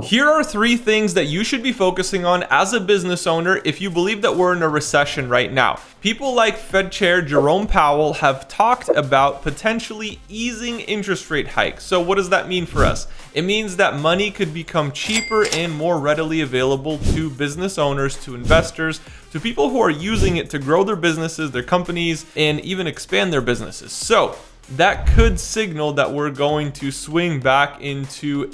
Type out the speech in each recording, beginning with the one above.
Here are 3 things that you should be focusing on as a business owner if you believe that we're in a recession right now. People like Fed Chair Jerome Powell have talked about potentially easing interest rate hikes. So what does that mean for us? It means that money could become cheaper and more readily available to business owners, to investors, to people who are using it to grow their businesses, their companies, and even expand their businesses. So that could signal that we're going to swing back into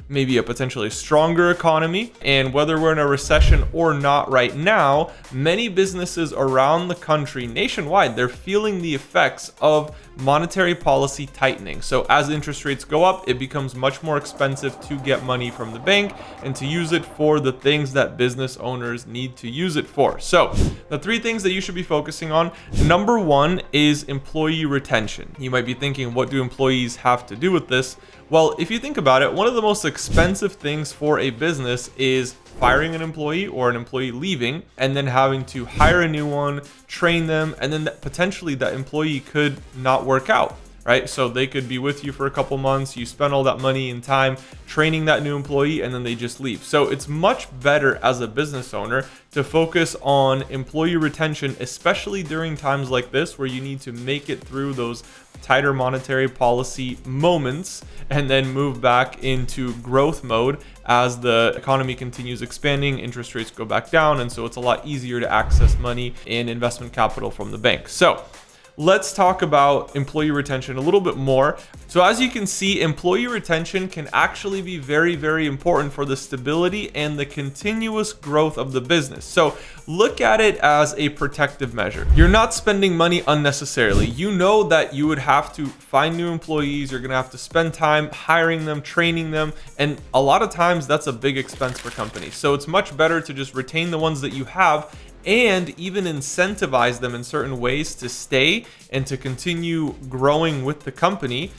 maybe a potentially stronger economy. And whether we're in a recession or not right now, many businesses around the country, nationwide, they're feeling the effects of monetary policy tightening. So as interest rates go up, it becomes much more expensive to get money from the bank and to use it for the things that business owners need to use it for. So the 3 things that you should be focusing on. Number 1 is employee retention. You might be thinking, what do employees have to do with this? Well, if you think about it, one of the most expensive things for a business is firing an employee or an employee leaving and then having to hire a new one, train them, and then potentially that employee could not work out, right? So they could be with you for a couple months, you spend all that money and time training that new employee, and then they just leave. So it's much better as a business owner to focus on employee retention, especially during times like this where you need to make it through those tighter monetary policy moments and then move back into growth mode as the economy continues expanding, interest rates go back down, and so it's a lot easier to access money and investment capital from the bank. So let's talk about employee retention a little bit more. So as you can see, employee retention can actually be very, very important for the stability and the continuous growth of the business. So look at it as a protective measure. You're not spending money unnecessarily. You know that you would have to find new employees. You're going to have to spend time hiring them, training them. And a lot of times that's a big expense for companies. So it's much better to just retain the ones that you have and even incentivize them in certain ways to stay and to continue growing with the company,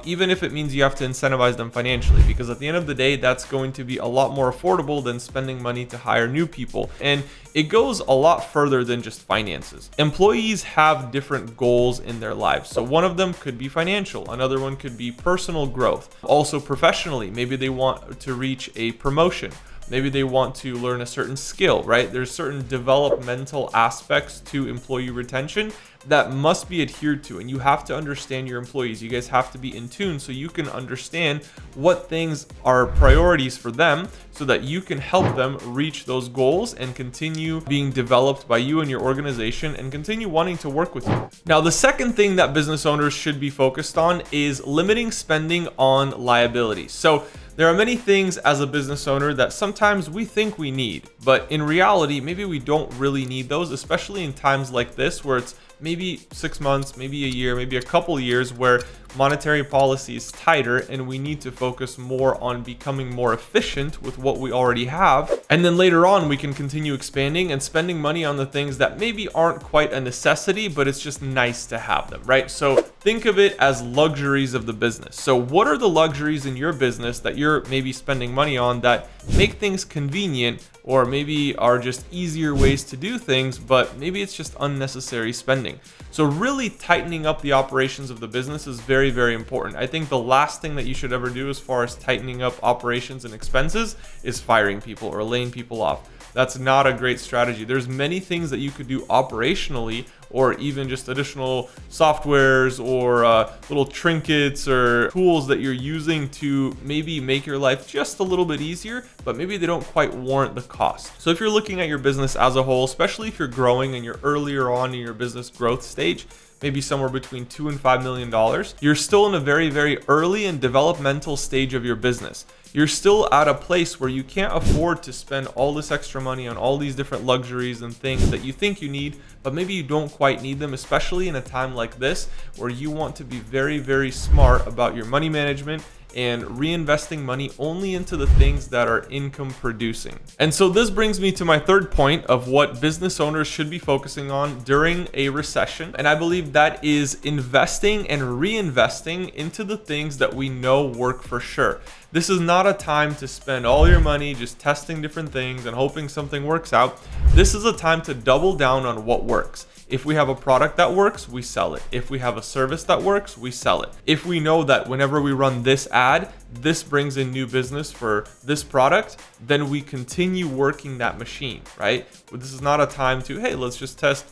even if it means you have to incentivize them financially, because at the end of the day, that's going to be a lot more affordable than spending money to hire new people. And it goes a lot further than just finances. Employees have different goals in their lives. So one of them could be financial, another one could be personal growth. Also professionally, maybe they want to reach a promotion. Maybe they want to learn a certain skill, right? There's certain developmental aspects to employee retention that must be adhered to, and you have to understand your employees. You guys have to be in tune so you can understand what things are priorities for them so that you can help them reach those goals and continue being developed by you and your organization and continue wanting to work with you. Now, the second thing that business owners should be focused on is limiting spending on liabilities. So there are many things as a business owner that sometimes we think we need, but in reality, maybe we don't really need those, especially in times like this where it's maybe 6 months, maybe a year, maybe a couple years where monetary policy is tighter and we need to focus more on becoming more efficient with what we already have. And then later on, we can continue expanding and spending money on the things that maybe aren't quite a necessity, but it's just nice to have them, right? So think of it as luxuries of the business. So what are the luxuries in your business that you're maybe spending money on that make things convenient, or maybe are just easier ways to do things, but maybe it's just unnecessary spending? So really tightening up the operations of the business is very, very important. I think the last thing that you should ever do as far as tightening up operations and expenses is firing people or laying people off. That's not a great strategy. There's many things that you could do operationally, or even just additional softwares or little trinkets or tools that you're using to maybe make your life just a little bit easier, but maybe they don't quite warrant the cost. So if you're looking at your business as a whole, especially if you're growing and you're earlier on in your business growth stage, maybe somewhere between $2 and $5 million, you're still in a very, very early and developmental stage of your business. You're still at a place where you can't afford to spend all this extra money on all these different luxuries and things that you think you need, but maybe you don't quite need them, especially in a time like this where you want to be very, very smart about your money management and reinvesting money only into the things that are income producing. And so this brings me to my third point of what business owners should be focusing on during a recession. And I believe that is investing and reinvesting into the things that we know work for sure. This is not a time to spend all your money just testing different things and hoping something works out. This is a time to double down on what works. If we have a product that works, we sell it. If we have a service that works, we sell it. If we know that whenever we run this ad, this brings in new business for this product, then we continue working that machine, right? But this is not a time to, hey, let's just test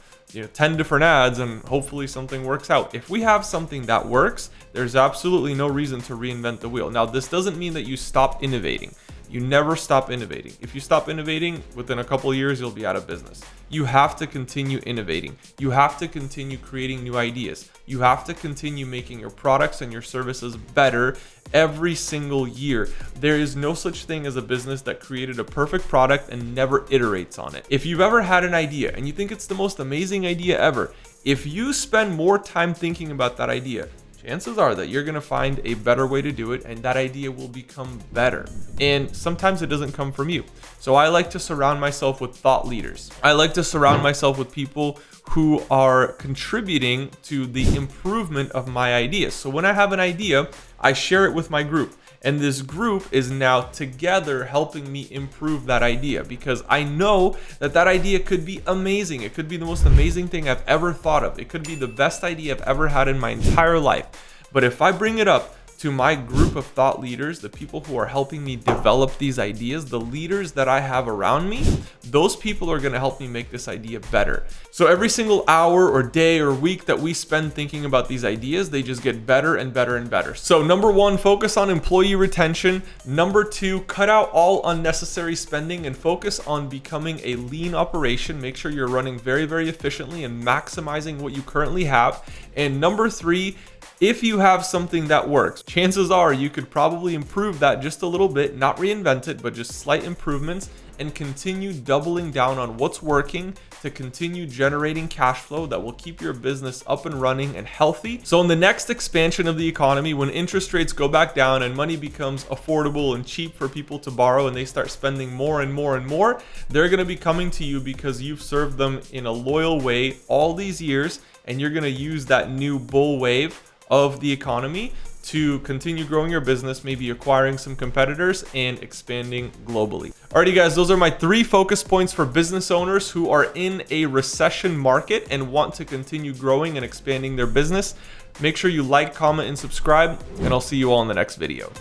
10 different ads and hopefully something works out. If we have something that works, there's absolutely no reason to reinvent the wheel. Now, this doesn't mean that you stop innovating. You never stop innovating. If you stop innovating, within a couple of years, you'll be out of business. You have to continue innovating. You have to continue creating new ideas. You have to continue making your products and your services better every single year. There is no such thing as a business that created a perfect product and never iterates on it. If you've ever had an idea and you think it's the most amazing idea ever, if you spend more time thinking about that idea, chances are that you're going to find a better way to do it, and that idea will become better. And sometimes it doesn't come from you. So I like to surround myself with thought leaders. I like to surround myself with people who are contributing to the improvement of my ideas. So when I have an idea, I share it with my group. And this group is now together helping me improve that idea, because I know that that idea could be amazing. It could be the most amazing thing I've ever thought of. It could be the best idea I've ever had in my entire life. But if I bring it up to my group of thought leaders, the people who are helping me develop these ideas, the leaders that I have around me, those people are going to help me make this idea better. So every single hour or day or week that we spend thinking about these ideas, they just get better and better and better. So number one, focus on employee retention. Number two, cut out all unnecessary spending and focus on becoming a lean operation. Make sure you're running very, very efficiently and maximizing what you currently have. And number three, if you have something that works, chances are you could probably improve that just a little bit, not reinvent it, but just slight improvements, and continue doubling down on what's working to continue generating cash flow that will keep your business up and running and healthy. So in the next expansion of the economy, when interest rates go back down and money becomes affordable and cheap for people to borrow and they start spending more and more and more, they're going to be coming to you because you've served them in a loyal way all these years, and you're going to use that new bull wave of the economy to continue growing your business, maybe acquiring some competitors and expanding globally. Alrighty guys, those are my 3 focus points for business owners who are in a recession market and want to continue growing and expanding their business. Make sure you like, comment, and subscribe, and I'll see you all in the next video.